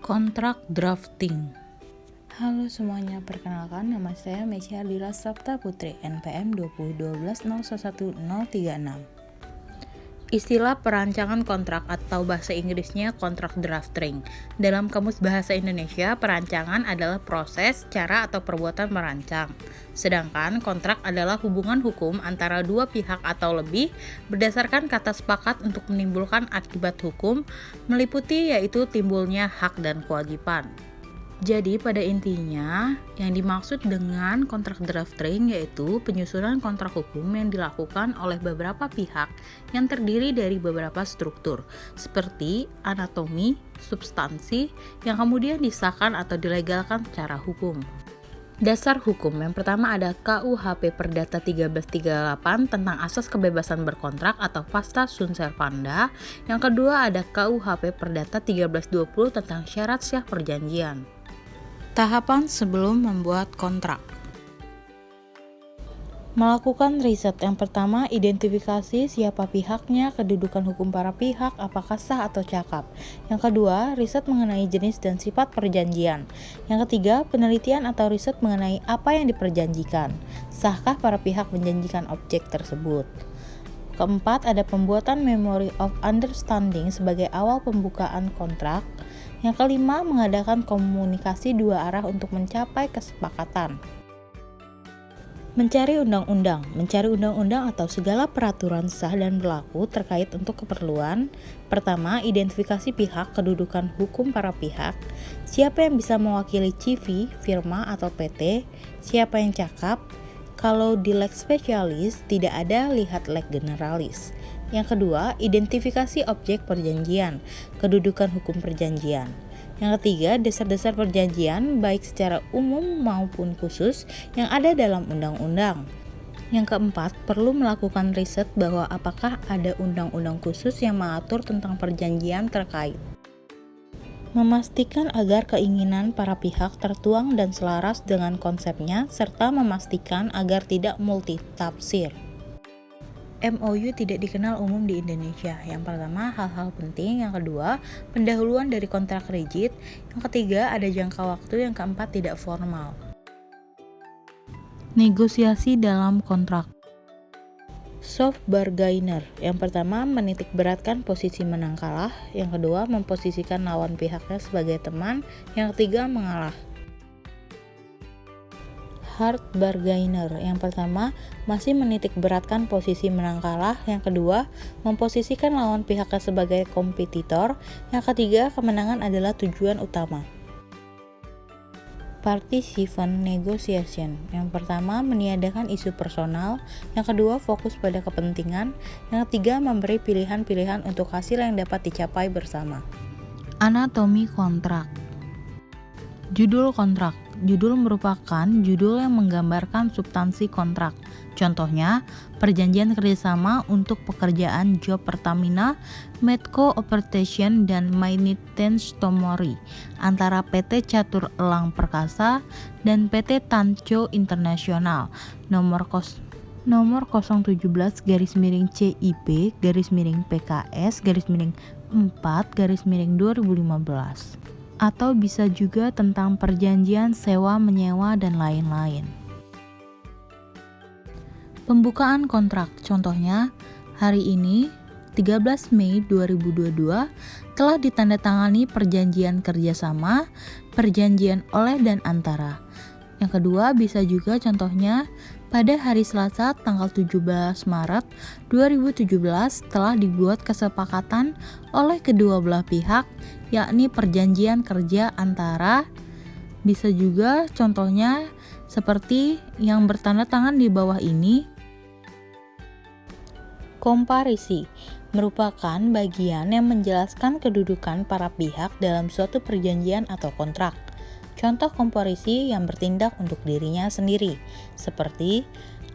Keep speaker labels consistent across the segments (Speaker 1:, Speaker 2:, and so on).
Speaker 1: Kontrak drafting. Halo semuanya, perkenalkan nama saya Mesya Dira Sapta Putri, NPM 2012011036. Istilah perancangan kontrak atau bahasa Inggrisnya kontrak drafting. Dalam Kamus Bahasa Indonesia, perancangan adalah proses, cara atau perbuatan merancang. Sedangkan kontrak adalah hubungan hukum antara dua pihak atau lebih berdasarkan kata sepakat untuk menimbulkan akibat hukum, meliputi yaitu timbulnya hak dan kewajiban. Jadi pada intinya yang dimaksud dengan kontrak drafting yaitu penyusunan kontrak hukum yang dilakukan oleh beberapa pihak yang terdiri dari beberapa struktur seperti anatomi, substansi yang kemudian disahkan atau dilegalkan secara hukum. Dasar hukum yang pertama ada KUHP Perdata 1338 tentang asas kebebasan berkontrak atau Pasta Sunt Servanda. Yang kedua ada KUHP Perdata 1320 tentang syarat sah perjanjian. Tahapan sebelum membuat kontrak. Melakukan riset. Yang pertama, identifikasi siapa pihaknya, kedudukan hukum para pihak, apakah sah atau cakap. Yang kedua, riset mengenai jenis dan sifat perjanjian. Yang ketiga, penelitian atau riset mengenai apa yang diperjanjikan. Sahkah para pihak menjanjikan objek tersebut. Keempat, ada pembuatan Memory of Understanding sebagai awal pembukaan kontrak. Yang kelima, mengadakan komunikasi dua arah untuk mencapai kesepakatan. Mencari undang-undang atau segala peraturan sah dan berlaku terkait untuk keperluan. Pertama, identifikasi pihak, kedudukan hukum para pihak, siapa yang bisa mewakili CV, firma atau PT, siapa yang cakap. Kalau di leg spesialis tidak ada, lihat leg generalis. Yang kedua, identifikasi objek perjanjian, kedudukan hukum perjanjian. Yang ketiga, dasar-dasar perjanjian baik secara umum maupun khusus yang ada dalam undang-undang. Yang keempat, perlu melakukan riset bahwa apakah ada undang-undang khusus yang mengatur tentang perjanjian terkait. Memastikan agar keinginan para pihak tertuang dan selaras dengan konsepnya, serta memastikan agar tidak multitafsir. MOU tidak dikenal umum di Indonesia. Yang pertama, hal-hal penting. Yang kedua, pendahuluan dari kontrak rigid. Yang ketiga, ada jangka waktu. Yang keempat, tidak formal. Negosiasi dalam kontrak. Soft bargainer. Yang pertama, menitik beratkan posisi menang kalah. Yang kedua, memposisikan lawan pihaknya sebagai teman. Yang ketiga, mengalah. Hard bargainer. Yang pertama, masih menitik beratkan posisi menang kalah. Yang kedua, memposisikan lawan pihaknya sebagai kompetitor. Yang ketiga, kemenangan adalah tujuan utama. Participant negotiation. Yang pertama, meniadakan isu personal. Yang kedua, fokus pada kepentingan. Yang ketiga, memberi pilihan-pilihan untuk hasil yang dapat dicapai bersama. Anatomi kontrak. Judul kontrak. Judul merupakan judul yang menggambarkan substansi kontrak. Contohnya, perjanjian kerjasama untuk pekerjaan job Pertamina, Medco Operation dan Maintenance Tomori antara PT Catur Elang Perkasa dan PT Tanco Internasional nomor 017/CIP/PKS/4/2015 atau bisa juga tentang perjanjian sewa menyewa dan lain-lain. Pembukaan kontrak. Contohnya, hari ini 13 Mei 2022 telah ditandatangani perjanjian kerjasama, perjanjian oleh dan antara. Yang kedua bisa juga contohnya pada hari Selasa tanggal 17 Maret 2017 telah dibuat kesepakatan oleh kedua belah pihak, yakni perjanjian kerja antara. Bisa juga contohnya seperti yang bertanda tangan di bawah ini. Komparisi merupakan bagian yang menjelaskan kedudukan para pihak dalam suatu perjanjian atau kontrak. Contoh komparisi yang bertindak untuk dirinya sendiri, seperti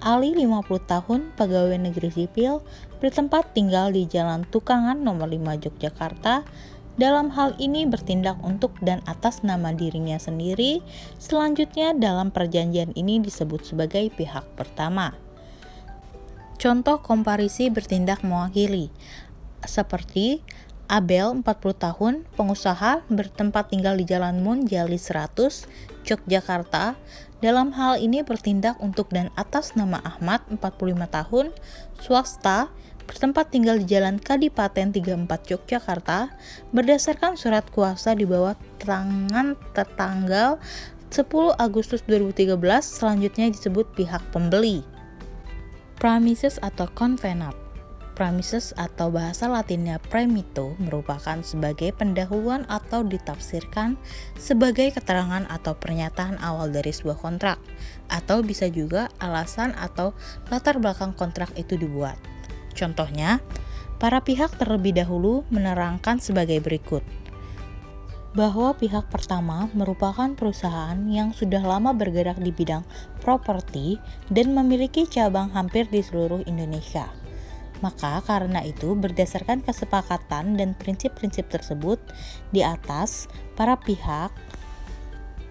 Speaker 1: Ali 50 tahun, pegawai negeri sipil, bertempat tinggal di Jalan Tukangan nomor 5 Yogyakarta. Dalam hal ini bertindak untuk dan atas nama dirinya sendiri. Selanjutnya dalam perjanjian ini disebut sebagai pihak pertama. Contoh komparisi bertindak mewakili, seperti Abel, 40 tahun, pengusaha bertempat tinggal di Jalan Monjali 100, Yogyakarta. Dalam hal ini bertindak untuk dan atas nama Ahmad, 45 tahun, swasta, bertempat tinggal di Jalan Kadipaten 34 Yogyakarta, berdasarkan surat kuasa di bawah tangan tertanggal 10 Agustus 2013, selanjutnya disebut pihak pembeli. Premises atau convenant. Premises atau bahasa latinnya premito merupakan sebagai pendahuluan atau ditafsirkan sebagai keterangan atau pernyataan awal dari sebuah kontrak, atau bisa juga alasan atau latar belakang kontrak itu dibuat. Contohnya, para pihak terlebih dahulu menerangkan sebagai berikut. Bahwa pihak pertama merupakan perusahaan yang sudah lama bergerak di bidang properti dan memiliki cabang hampir di seluruh Indonesia. Maka karena itu berdasarkan kesepakatan dan prinsip-prinsip tersebut di atas, para pihak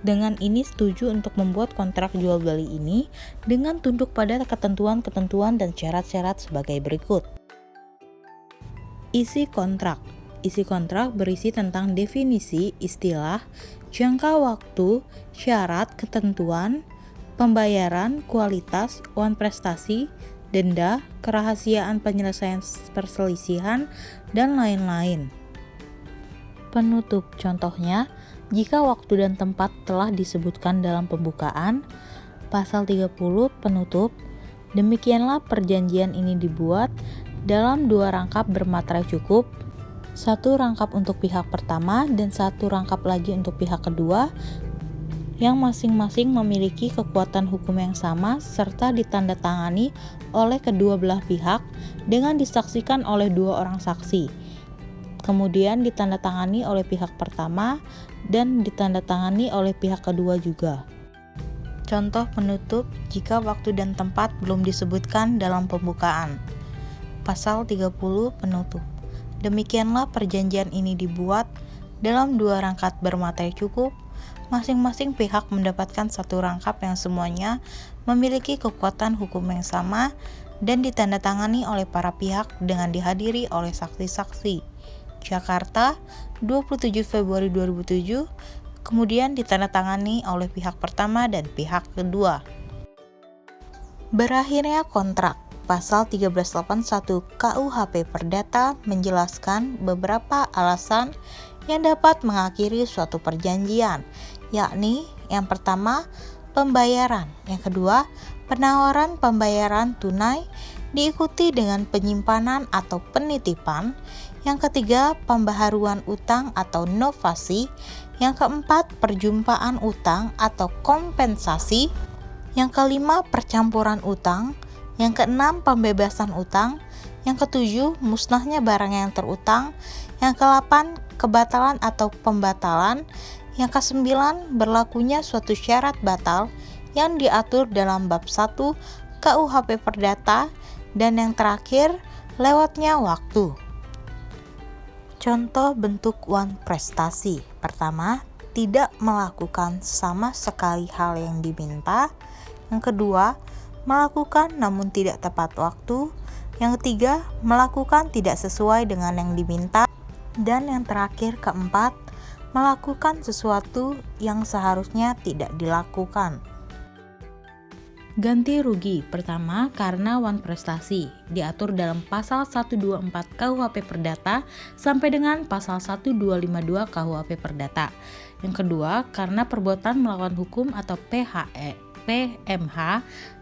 Speaker 1: dengan ini setuju untuk membuat kontrak jual beli ini dengan tunduk pada ketentuan-ketentuan dan syarat-syarat sebagai berikut. Isi kontrak. Isi kontrak berisi tentang definisi, istilah, jangka waktu, syarat, ketentuan, pembayaran, kualitas, uang prestasi, denda, kerahasiaan penyelesaian perselisihan, dan lain-lain. Penutup, contohnya, jika waktu dan tempat telah disebutkan dalam pembukaan, pasal 30 penutup, demikianlah perjanjian ini dibuat dalam 2 rangkap bermaterai cukup, 1 rangkap untuk pihak pertama dan 1 rangkap lagi untuk pihak kedua, yang masing-masing memiliki kekuatan hukum yang sama serta ditandatangani oleh kedua belah pihak dengan disaksikan oleh 2 orang saksi. Kemudian ditandatangani oleh pihak pertama dan ditandatangani oleh pihak kedua juga. Contoh penutup jika waktu dan tempat belum disebutkan dalam pembukaan. Pasal 30 penutup. Demikianlah perjanjian ini dibuat dalam 2 rangkap bermaterai cukup. Masing-masing pihak mendapatkan 1 rangkap yang semuanya memiliki kekuatan hukum yang sama dan ditandatangani oleh para pihak dengan dihadiri oleh saksi-saksi. Jakarta, 27 Februari 2007, kemudian ditandatangani oleh pihak pertama dan pihak kedua. Berakhirnya kontrak. Pasal 1381 KUHP Perdata menjelaskan beberapa alasan yang dapat mengakhiri suatu perjanjian, yakni yang pertama, pembayaran, yang kedua, penawaran pembayaran tunai diikuti dengan penyimpanan atau penitipan, yang ketiga, pembaharuan utang atau novasi, yang keempat, perjumpaan utang atau kompensasi, yang kelima, percampuran utang, yang keenam, pembebasan utang, yang ketujuh, musnahnya barang yang terutang, yang kedelapan, kebatalan atau pembatalan, yang kesembilan, berlakunya suatu syarat batal yang diatur dalam bab 1 KUHP Perdata, dan yang terakhir, lewatnya waktu. Contoh bentuk uang prestasi. Pertama, tidak melakukan sama sekali hal yang diminta. Yang kedua, melakukan namun tidak tepat waktu. Yang ketiga, melakukan tidak sesuai dengan yang diminta. Dan yang terakhir, keempat, melakukan sesuatu yang seharusnya tidak dilakukan. Ganti rugi. Pertama, karena wan prestasi diatur dalam pasal 124 KUHP Perdata sampai dengan pasal 1252 KUHP Perdata. Yang kedua, karena perbuatan melawan hukum atau PMH,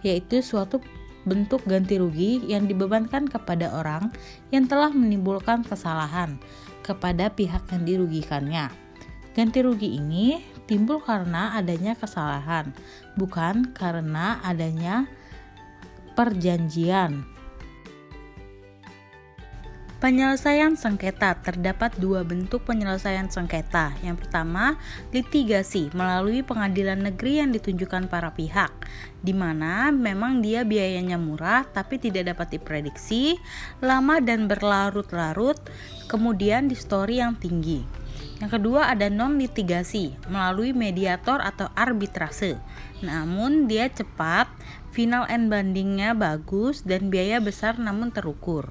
Speaker 1: yaitu suatu bentuk ganti rugi yang dibebankan kepada orang yang telah menimbulkan kesalahan kepada pihak yang dirugikannya. Ganti rugi ini timbul karena adanya kesalahan, bukan karena adanya perjanjian. Penyelesaian sengketa. Terdapat 2 bentuk penyelesaian sengketa. Yang pertama, litigasi melalui pengadilan negeri yang ditunjukkan para pihak, di mana memang dia biayanya murah tapi tidak dapat diprediksi, lama dan berlarut-larut, kemudian distori yang tinggi. Yang kedua, ada non-litigasi melalui mediator atau arbitrase. Namun dia cepat, final and bandingnya bagus dan biaya besar namun terukur.